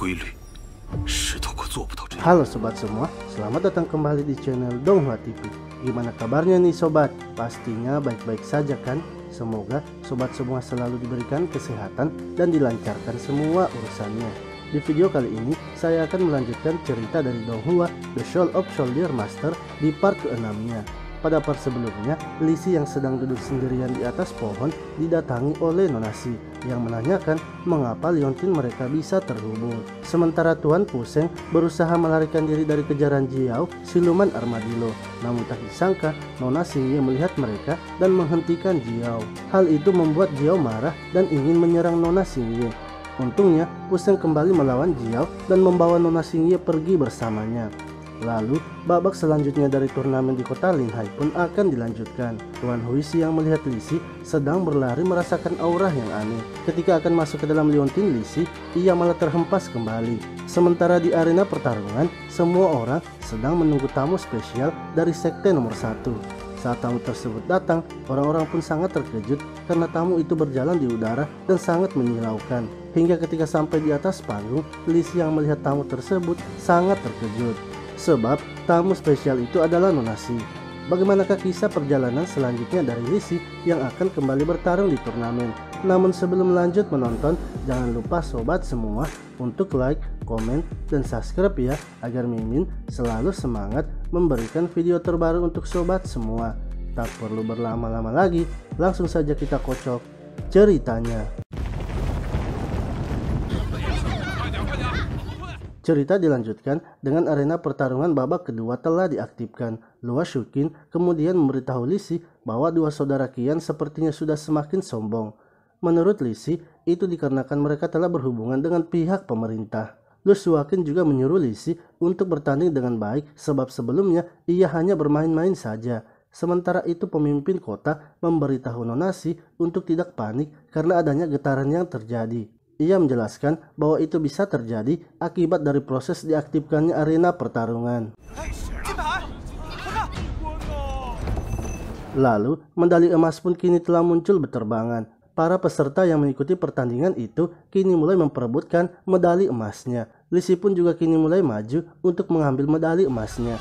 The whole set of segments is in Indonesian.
规律，石头可做不到这样。 Halo sobat semua, selamat datang kembali di channel Donghua TV. Gimana kabarnya nih sobat? Pastinya baik-baik saja kan? Semoga sobat semua selalu diberikan kesehatan dan dilancarkan semua urusannya. Di video kali ini saya akan melanjutkan cerita dari Donghua The Soul of Soldier Master di part ke-6-nya. Pada part sebelumnya, Li Si yang sedang duduk sendirian di atas pohon didatangi oleh Nona Si yang menanyakan mengapa liontin mereka bisa terhubung. Sementara Tuan Puseng berusaha melarikan diri dari kejaran Jiao, siluman armadillo. Namun tak disangka, Nona Xingye melihat mereka dan menghentikan Jiao. Hal itu membuat Jiao marah dan ingin menyerang Nona Xingye. Untungnya, Puseng kembali melawan Jiao dan membawa Nona Xingye pergi bersamanya. Lalu, babak selanjutnya dari turnamen di kota Linhai pun akan dilanjutkan. Tuan Huixi yang melihat Li Si sedang berlari merasakan aura yang aneh. Ketika akan masuk ke dalam liontin Li Si, ia malah terhempas kembali. Sementara di arena pertarungan, semua orang sedang menunggu tamu spesial dari sekte nomor 1. Saat tamu tersebut datang, orang-orang pun sangat terkejut karena tamu itu berjalan di udara dan sangat menyilaukan. Hingga ketika sampai di atas panggung, Li Si yang melihat tamu tersebut sangat terkejut. Sebab tamu spesial itu adalah Nona Si. Bagaimanakah kisah perjalanan selanjutnya dari Li Si yang akan kembali bertarung di turnamen? Namun sebelum lanjut menonton, jangan lupa sobat semua untuk like, komen, dan subscribe ya, agar Mimin selalu semangat memberikan video terbaru untuk sobat semua. Tak perlu berlama-lama lagi, langsung saja kita kocok ceritanya. Cerita dilanjutkan dengan arena pertarungan babak kedua telah diaktifkan. Luo Shuqin kemudian memberitahu Li Si bahwa dua saudara Qian sepertinya sudah semakin sombong. Menurut Li Si, itu dikarenakan mereka telah berhubungan dengan pihak pemerintah. Lu Shuqin juga menyuruh Li Si untuk bertanding dengan baik sebab sebelumnya ia hanya bermain-main saja. Sementara itu pemimpin kota memberitahu Nona Si untuk tidak panik karena adanya getaran yang terjadi. Ia menjelaskan bahwa itu bisa terjadi akibat dari proses diaktifkannya arena pertarungan. Lalu, medali emas pun kini telah muncul berterbangan. Para peserta yang mengikuti pertandingan itu kini mulai memperebutkan medali emasnya. Li Si pun juga kini mulai maju untuk mengambil medali emasnya.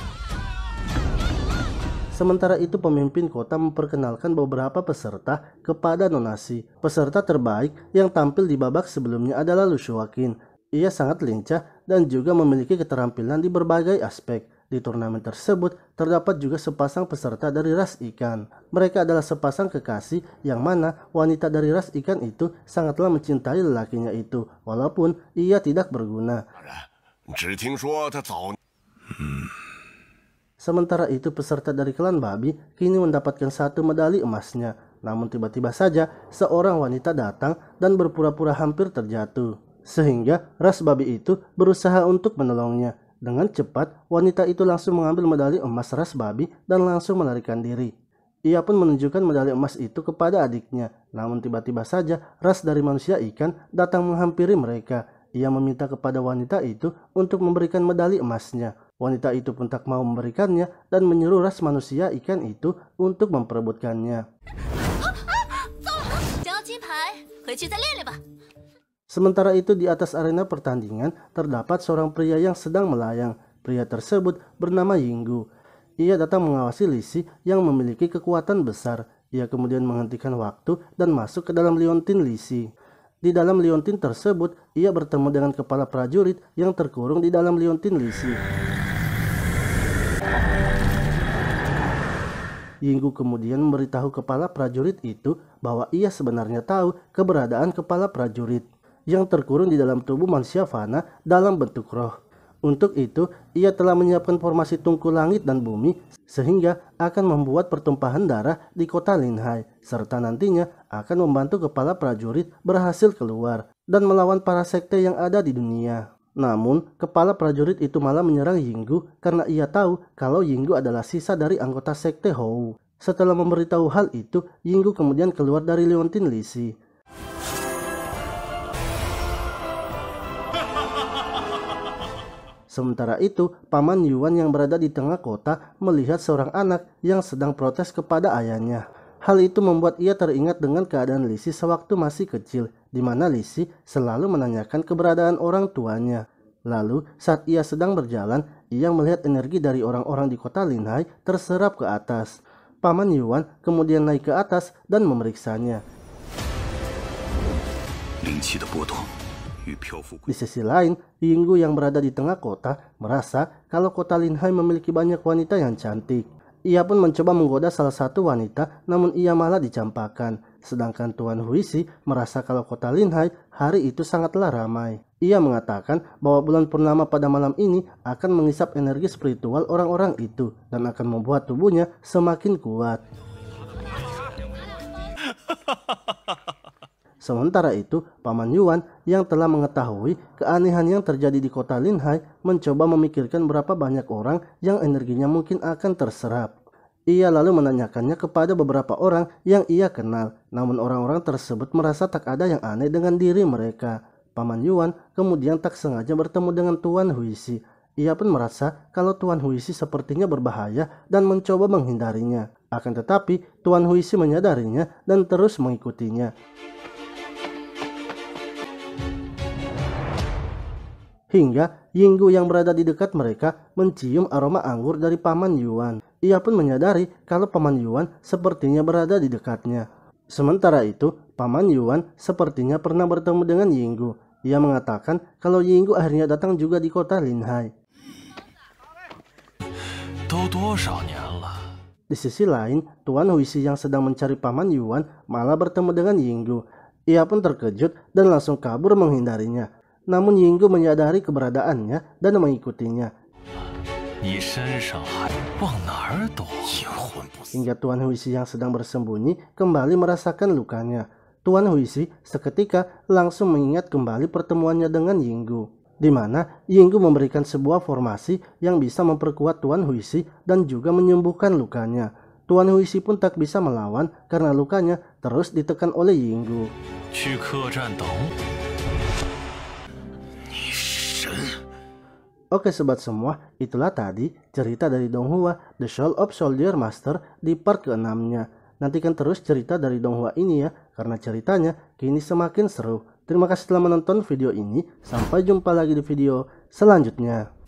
Sementara itu pemimpin kota memperkenalkan beberapa peserta kepada Nona Si. Peserta terbaik yang tampil di babak sebelumnya adalah Lu Shuqin. Ia sangat lincah dan juga memiliki keterampilan di berbagai aspek. Di turnamen tersebut terdapat juga sepasang peserta dari ras ikan. Mereka adalah sepasang kekasih yang mana wanita dari ras ikan itu sangatlah mencintai lelakinya itu, walaupun ia tidak berguna. Sementara itu peserta dari klan babi kini mendapatkan satu medali emasnya. Namun tiba-tiba saja seorang wanita datang dan berpura-pura hampir terjatuh. Sehingga ras babi itu berusaha untuk menolongnya. Dengan cepat wanita itu langsung mengambil medali emas ras babi dan langsung melarikan diri. Ia pun menunjukkan medali emas itu kepada adiknya. Namun tiba-tiba saja ras dari manusia ikan datang menghampiri mereka. Ia meminta kepada wanita itu untuk memberikan medali emasnya. Wanita itu pun tak mau memberikannya dan menyuruh ras manusia ikan itu untuk memperebutkannya. Sementara itu di atas arena pertandingan terdapat seorang pria yang sedang melayang. Pria tersebut bernama Yinggu. Ia datang mengawasi Li Si yang memiliki kekuatan besar. Ia kemudian menghentikan waktu dan masuk ke dalam liontin Li Si. Di dalam liontin tersebut, ia bertemu dengan kepala prajurit yang terkurung di dalam liontin Li Si. Yinggu kemudian memberitahu kepala prajurit itu bahwa ia sebenarnya tahu keberadaan kepala prajurit yang terkurung di dalam tubuh manusia fana dalam bentuk roh. Untuk itu, ia telah menyiapkan formasi tungku langit dan bumi sehingga akan membuat pertumpahan darah di kota Linhai, serta nantinya akan membantu kepala prajurit berhasil keluar dan melawan para sekte yang ada di dunia. Namun, kepala prajurit itu malah menyerang Yinggu karena ia tahu kalau Yinggu adalah sisa dari anggota sekte Hou. Setelah memberitahu hal itu, Yinggu kemudian keluar dari liontin Li Si. Sementara itu, Paman Yuan yang berada di tengah kota melihat seorang anak yang sedang protes kepada ayahnya. Hal itu membuat ia teringat dengan keadaan Li Si sewaktu masih kecil, di mana Li Si selalu menanyakan keberadaan orang tuanya. Lalu saat ia sedang berjalan, ia melihat energi dari orang-orang di kota Linhai terserap ke atas. Paman Yuan kemudian naik ke atas dan memeriksanya. Di sisi lain, Yinggu yang berada di tengah kota merasa kalau kota Linhai memiliki banyak wanita yang cantik. Ia pun mencoba menggoda salah satu wanita, namun ia malah dicampakkan. Sedangkan Tuan Huisi merasa kalau kota Linhai hari itu sangatlah ramai. Ia mengatakan bahwa bulan purnama pada malam ini akan mengisap energi spiritual orang-orang itu dan akan membuat tubuhnya semakin kuat. Sementara itu, Paman Yuan yang telah mengetahui keanehan yang terjadi di kota Linhai mencoba memikirkan berapa banyak orang yang energinya mungkin akan terserap. Ia lalu menanyakannya kepada beberapa orang yang ia kenal, namun orang-orang tersebut merasa tak ada yang aneh dengan diri mereka. Paman Yuan kemudian tak sengaja bertemu dengan Tuan Huisi. Ia pun merasa kalau Tuan Huisi sepertinya berbahaya dan mencoba menghindarinya. Akan tetapi, Tuan Huisi menyadarinya dan terus mengikutinya. Hingga Yinggu yang berada di dekat mereka mencium aroma anggur dari Paman Yuan. Ia pun menyadari kalau Paman Yuan sepertinya berada di dekatnya. Sementara itu, Paman Yuan sepertinya pernah bertemu dengan Yinggu. Ia mengatakan kalau Yinggu akhirnya datang juga di kota Linhai. Di sisi lain, Tuan Huisi yang sedang mencari Paman Yuan malah bertemu dengan Yinggu. Ia pun terkejut dan langsung kabur menghindarinya. Namun Yinggu menyadari keberadaannya dan mengikutinya. Hingga Tuan Huisi yang sedang bersembunyi kembali merasakan lukanya. Tuan Huisi seketika langsung mengingat kembali pertemuannya dengan Yinggu, di mana Yinggu memberikan sebuah formasi yang bisa memperkuat Tuan Huisi dan juga menyembuhkan lukanya. Tuan Huisi pun tak bisa melawan karena lukanya terus ditekan oleh Yinggu. Oke sobat semua, itulah tadi cerita dari Donghua The Soul of Soldier Master di part ke-6-nya. Nantikan terus cerita dari Donghua ini ya, karena ceritanya kini semakin seru. Terima kasih telah menonton video ini, sampai jumpa lagi di video selanjutnya.